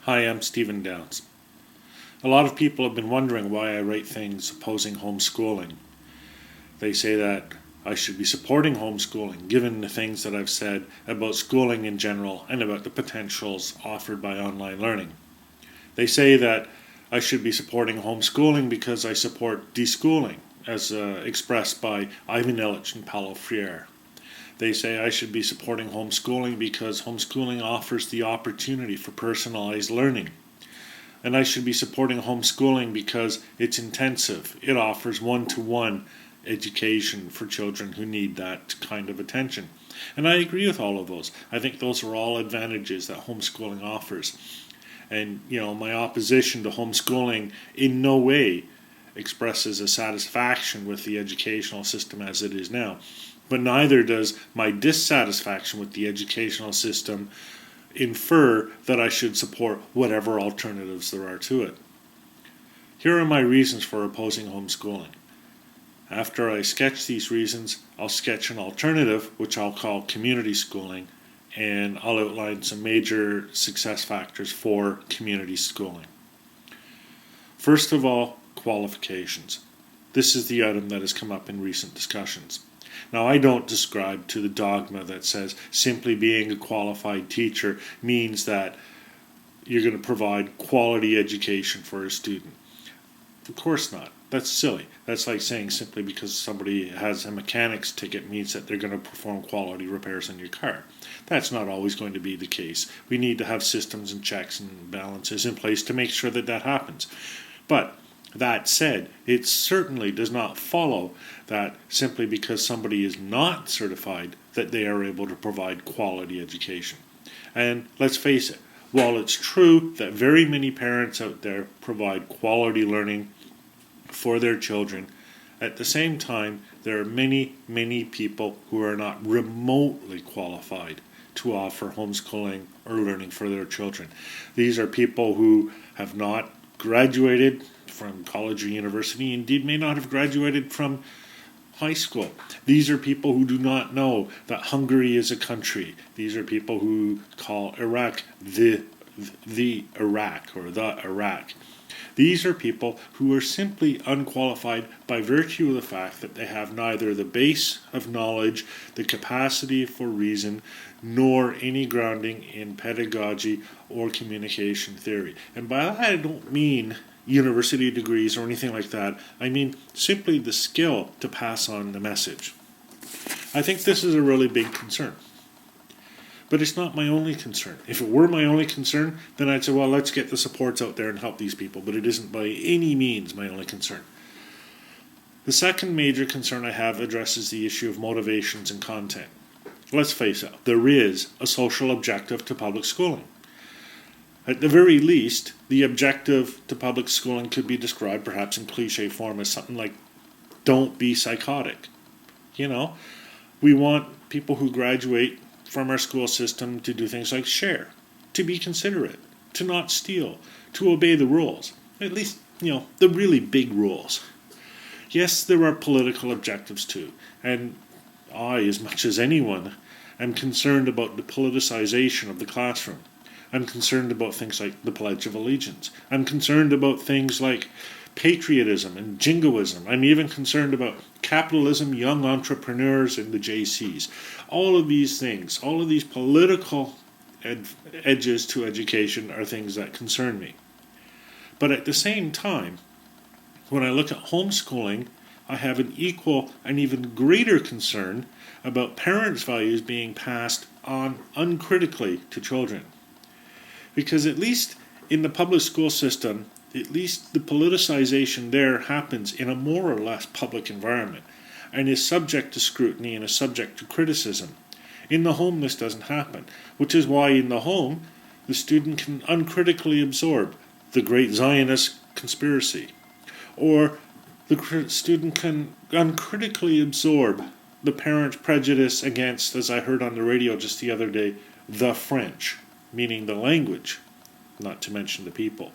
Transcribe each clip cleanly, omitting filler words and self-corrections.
Hi, I'm Stephen Downs. A lot of people have been wondering why I write things opposing homeschooling. They say that I should be supporting homeschooling, given the things that I've said about schooling in general and about the potentials offered by online learning. They say that I should be supporting homeschooling because I support deschooling, as expressed by Ivan Illich and Paulo Freire. They say I should be supporting homeschooling because homeschooling offers the opportunity for personalized learning. And I should be supporting homeschooling because it's intensive. It offers one-to-one education for children who need that kind of attention. And I agree with all of those. I think those are all advantages that homeschooling offers. And, my opposition to homeschooling in no way expresses a satisfaction with the educational system as it is now. But neither does my dissatisfaction with the educational system infer that I should support whatever alternatives there are to it. Here are my reasons for opposing homeschooling. After I sketch these reasons, I'll sketch an alternative, which I'll call community schooling, and I'll outline some major success factors for community schooling. First of all, qualifications. This is the item that has come up in recent discussions. Now, I don't subscribe to the dogma that says simply being a qualified teacher means that you're going to provide quality education for a student. Of course not. That's silly. That's like saying simply because somebody has a mechanic's ticket means that they're going to perform quality repairs on your car. That's not always going to be the case. We need to have systems and checks and balances in place to make sure that happens. But that said, it certainly does not follow that simply because somebody is not certified that they are able to provide quality education. And let's face it, while it's true that very many parents out there provide quality learning for their children, at the same time, there are many, many people who are not remotely qualified to offer homeschooling or learning for their children. These are people who have not graduated from college or university, indeed may not have graduated from high school. These are people who do not know that Hungary is a country. These are people who call Iraq the Iraq or the Iraq. These are people who are simply unqualified by virtue of the fact that they have neither the base of knowledge, the capacity for reason, nor any grounding in pedagogy or communication theory. And by that I don't mean university degrees or anything like that. I mean simply the skill to pass on the message. I think this is a really big concern. But it's not my only concern. If it were my only concern, then I'd say, well, let's get the supports out there and help these people. But it isn't by any means my only concern. The second major concern I have addresses the issue of motivations and content. Let's face it, there is a social objective to public schooling. At the very least, the objective to public schooling could be described perhaps in cliche form as something like, don't be psychotic. We want people who graduate from our school system to do things like share, to be considerate, to not steal, to obey the rules. At least, the really big rules. Yes, there are political objectives too, and I, as much as anyone, am concerned about the politicization of the classroom. I'm concerned about things like the Pledge of Allegiance. I'm concerned about things like patriotism and jingoism. I'm even concerned about capitalism, young entrepreneurs, and the JCs. All of these things, all of these political edges to education are things that concern me. But at the same time, when I look at homeschooling, I have an equal and even greater concern about parents' values being passed on uncritically to children. Because at least in the public school system, at least the politicization there happens in a more or less public environment and is subject to scrutiny and is subject to criticism. In the home, this doesn't happen, which is why in the home, the student can uncritically absorb the great Zionist conspiracy, or the student can uncritically absorb the parent prejudice against, as I heard on the radio just the other day, the French, meaning the language, not to mention the people.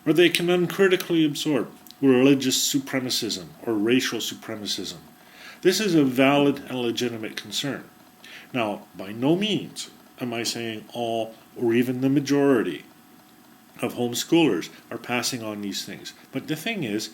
Or they can uncritically absorb religious supremacism or racial supremacism. This is a valid and legitimate concern. Now, by no means am I saying all or even the majority of homeschoolers are passing on these things. But the thing is,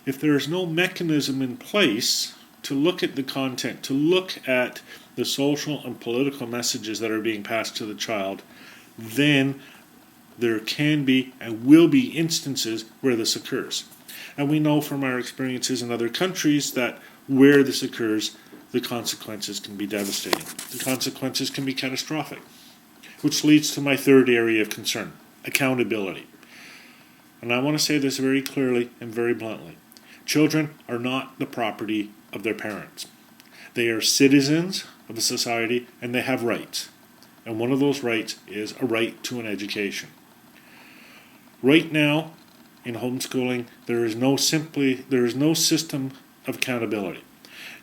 if there is no mechanism in place to look at the content, to look at the social and political messages that are being passed to the child, then there can be and will be instances where this occurs. And we know from our experiences in other countries that where this occurs, the consequences can be devastating. The consequences can be catastrophic. Which leads to my third area of concern, accountability. And I want to say this very clearly and very bluntly. Children are not the property of their parents. They are citizens of a society and they have rights. And one of those rights is a right to an education. Right now, in homeschooling, there is no system of accountability.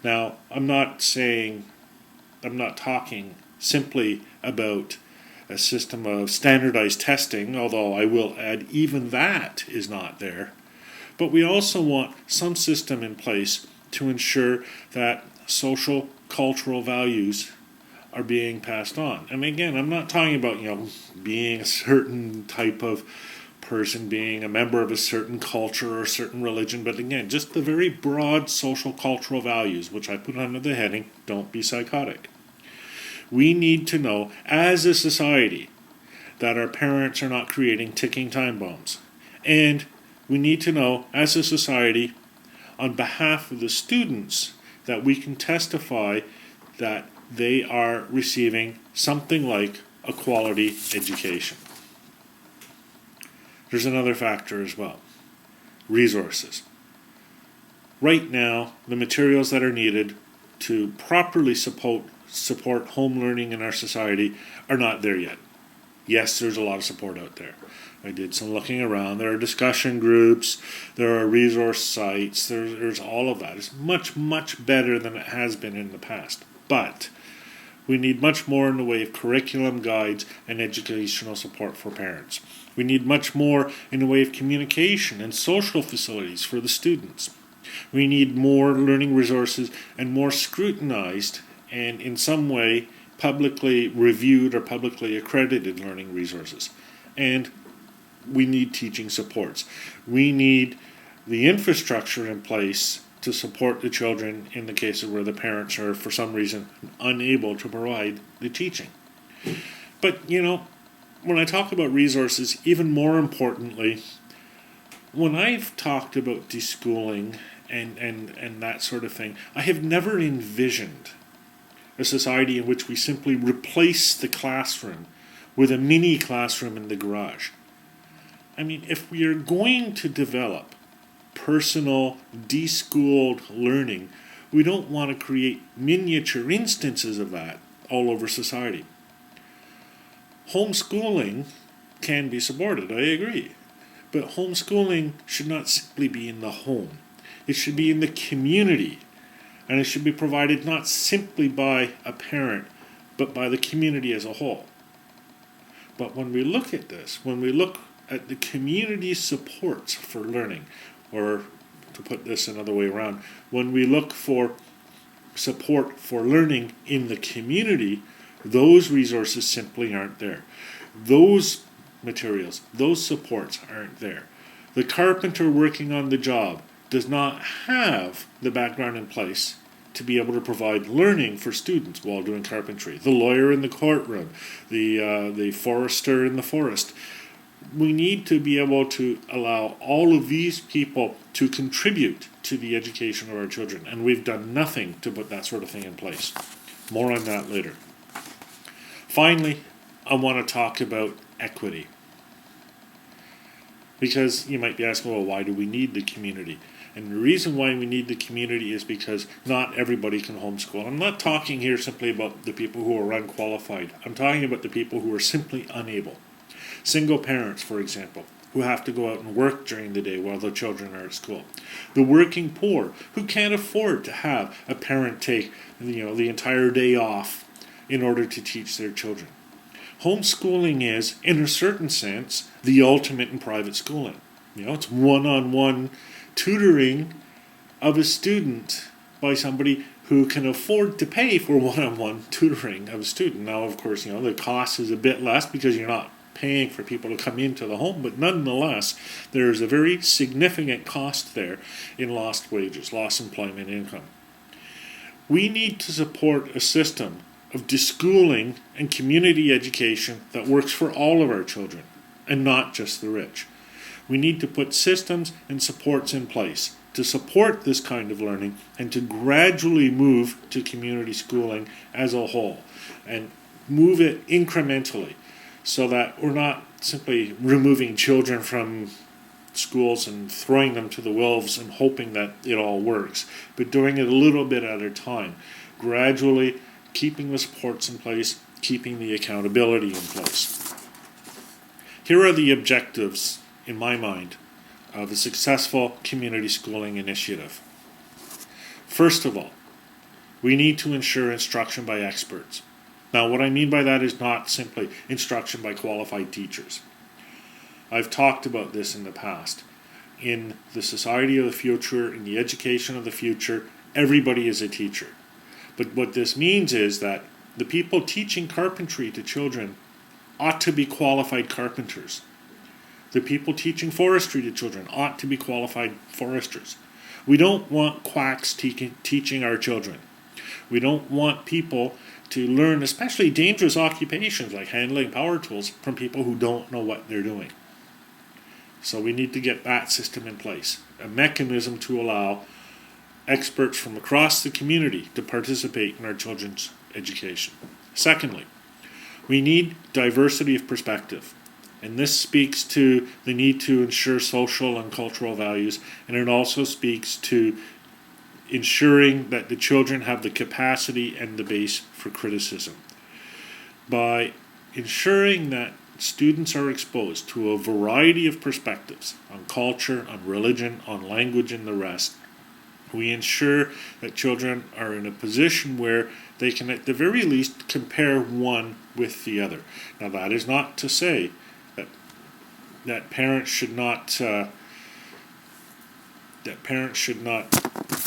Now, I'm not talking simply about a system of standardized testing, although I will add even that is not there. But we also want some system in place to ensure that social, cultural values are being passed on. And again, I'm not talking about, being a certain type of person, being a member of a certain culture or a certain religion, but again, just the very broad social, cultural values, which I put under the heading, don't be psychotic. We need to know, as a society, that our parents are not creating ticking time bombs. And we need to know, as a society, on behalf of the students, that we can testify that they are receiving something like a quality education. There's another factor as well. Resources. Right now, the materials that are needed to properly support home learning in our society are not there yet. Yes, there's a lot of support out there. I did some looking around. There are discussion groups, there are resource sites, there's all of that. It's much, much better than it has been in the past. But we need much more in the way of curriculum guides and educational support for parents. We need much more in the way of communication and social facilities for the students. We need more learning resources and more scrutinized and in some way publicly reviewed or publicly accredited learning resources. And we need teaching supports. We need the infrastructure in place to support the children in the cases where the parents are, for some reason, unable to provide the teaching. But, when I talk about resources, even more importantly, when I've talked about deschooling and that sort of thing, I have never envisioned a society in which we simply replace the classroom with a mini classroom in the garage. I mean, if we are going to develop personal, deschooled learning, we don't want to create miniature instances of that all over society. Homeschooling can be supported, I agree. But homeschooling should not simply be in the home. It should be in the community. And it should be provided not simply by a parent, but by the community as a whole. But when we look at this, when we look at the community supports for learning, or to put this another way around, when we look for support for learning in the community, those resources simply aren't there. Those materials, those supports aren't there. The carpenter working on the job does not have the background in place to be able to provide learning for students while doing carpentry. The lawyer in the courtroom, the forester in the forest. We need to be able to allow all of these people to contribute to the education of our children, and we've done nothing to put that sort of thing in place. More on that later. Finally, I want to talk about equity. Because you might be asking, well, why do we need the community? And the reason why we need the community is because not everybody can homeschool. I'm not talking here simply about the people who are unqualified. I'm talking about the people who are simply unable. Single parents, for example, who have to go out and work during the day while their children are at school. The working poor, who can't afford to have a parent take the entire day off in order to teach their children. Homeschooling is, in a certain sense, the ultimate in private schooling. It's one-on-one tutoring of a student by somebody who can afford to pay for one-on-one tutoring of a student. Now, of course, the cost is a bit less because you're not paying for people to come into the home, but nonetheless, there's a very significant cost there in lost wages, lost employment income. We need to support a system of deschooling and community education that works for all of our children, and not just the rich. We need to put systems and supports in place to support this kind of learning and to gradually move to community schooling as a whole and move it incrementally so that we're not simply removing children from schools and throwing them to the wolves and hoping that it all works, but doing it a little bit at a time, gradually keeping the supports in place, keeping the accountability in place. Here are the objectives, in my mind, of a successful community schooling initiative. First of all, we need to ensure instruction by experts. Now, what I mean by that is not simply instruction by qualified teachers. I've talked about this in the past. In the society of the future, in the education of the future, everybody is a teacher. But what this means is that the people teaching carpentry to children ought to be qualified carpenters. The people teaching forestry to children ought to be qualified foresters. We don't want quacks teaching our children. We don't want people to learn especially dangerous occupations like handling power tools from people who don't know what they're doing. So we need to get that system in place, a mechanism to allow experts from across the community to participate in our children's education. Secondly, we need diversity of perspective. And this speaks to the need to ensure social and cultural values, and it also speaks to ensuring that the children have the capacity and the base for criticism. By ensuring that students are exposed to a variety of perspectives on culture, on religion, on language, and the rest, we ensure that children are in a position where they can at the very least compare one with the other. Now, that is not to say that parents should not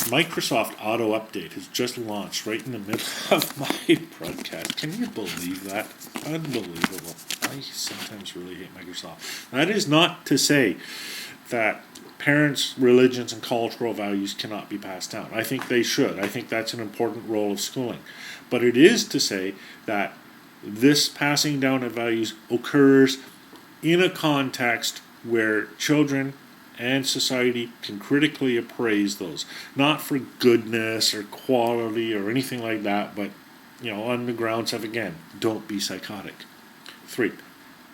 Microsoft Auto Update has just launched right in the middle of my broadcast. Can you believe that? Unbelievable. I sometimes really hate Microsoft. That is not to say that parents' religions and cultural values cannot be passed down. I think they should. I think that's an important role of schooling. But it is to say that this passing down of values occurs in a context where children and society can critically appraise those, not for goodness or quality or anything like that, but on the grounds of, again, don't be psychotic. 3,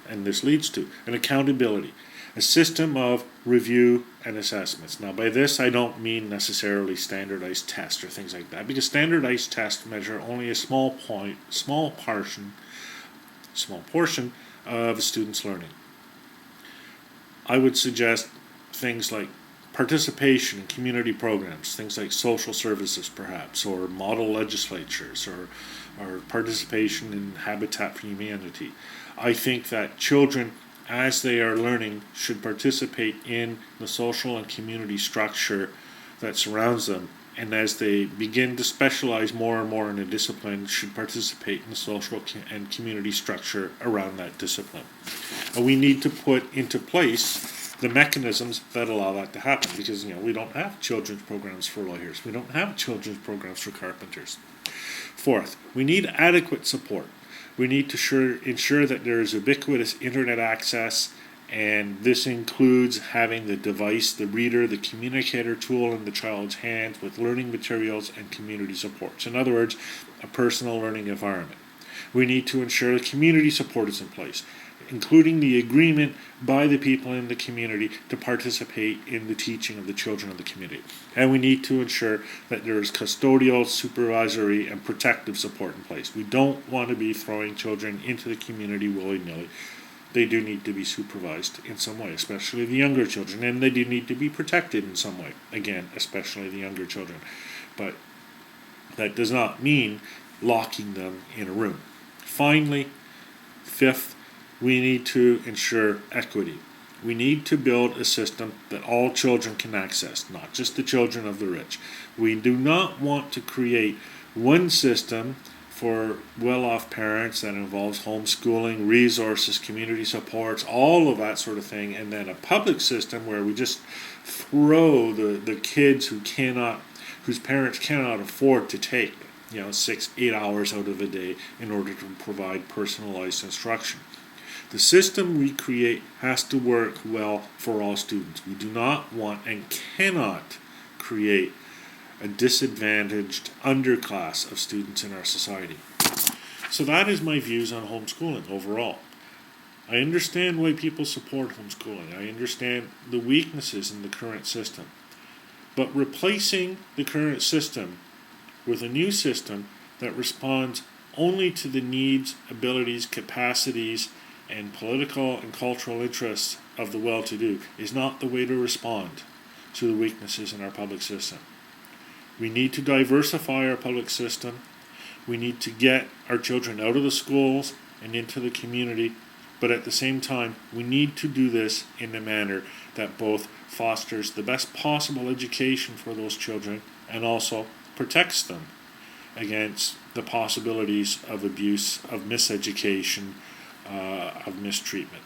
and this leads to an accountability, a system of review and assessments. Now, by this I don't mean necessarily standardized tests or things like that, because standardized tests measure only a small portion of a student's learning. I would suggest things like participation in community programs, things like social services perhaps, or model legislatures, or participation in Habitat for Humanity. I think that children, as they are learning, should participate in the social and community structure that surrounds them, and as they begin to specialize more and more in a discipline, should participate in the social and community structure around that discipline. And we need to put into place the mechanisms that allow that to happen, because we don't have children's programs for lawyers, we don't have children's programs for carpenters. 4th, we need adequate support. We need to ensure that there is ubiquitous internet access, and this includes having the device, the reader, the communicator tool in the child's hands with learning materials and community supports. In other words, a personal learning environment. We need to ensure the community support is in place, including the agreement by the people in the community to participate in the teaching of the children of the community. And we need to ensure that there is custodial, supervisory, and protective support in place. We don't want to be throwing children into the community willy-nilly. They do need to be supervised in some way, especially the younger children, and they do need to be protected in some way, again, especially the younger children. But that does not mean locking them in a room. Finally, 5th, we need to ensure equity. We need to build a system that all children can access, not just the children of the rich. We do not want to create one system for well-off parents that involves homeschooling, resources, community supports, all of that sort of thing, and then a public system where we just throw the kids whose parents cannot afford to take 6-8 hours out of a day in order to provide personalized instruction. The system we create has to work well for all students. We do not want and cannot create a disadvantaged underclass of students in our society. So that is my views on homeschooling overall. I understand why people support homeschooling. I understand the weaknesses in the current system. But replacing the current system with a new system that responds only to the needs, abilities, capacities, and political and cultural interests of the well-to-do is not the way to respond to the weaknesses in our public system. We need to diversify our public system. We need to get our children out of the schools and into the community, but at the same time, we need to do this in a manner that both fosters the best possible education for those children and also protects them against the possibilities of abuse, of miseducation, of mistreatment.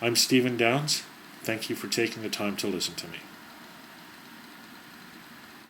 I'm Stephen Downs. Thank you for taking the time to listen to me.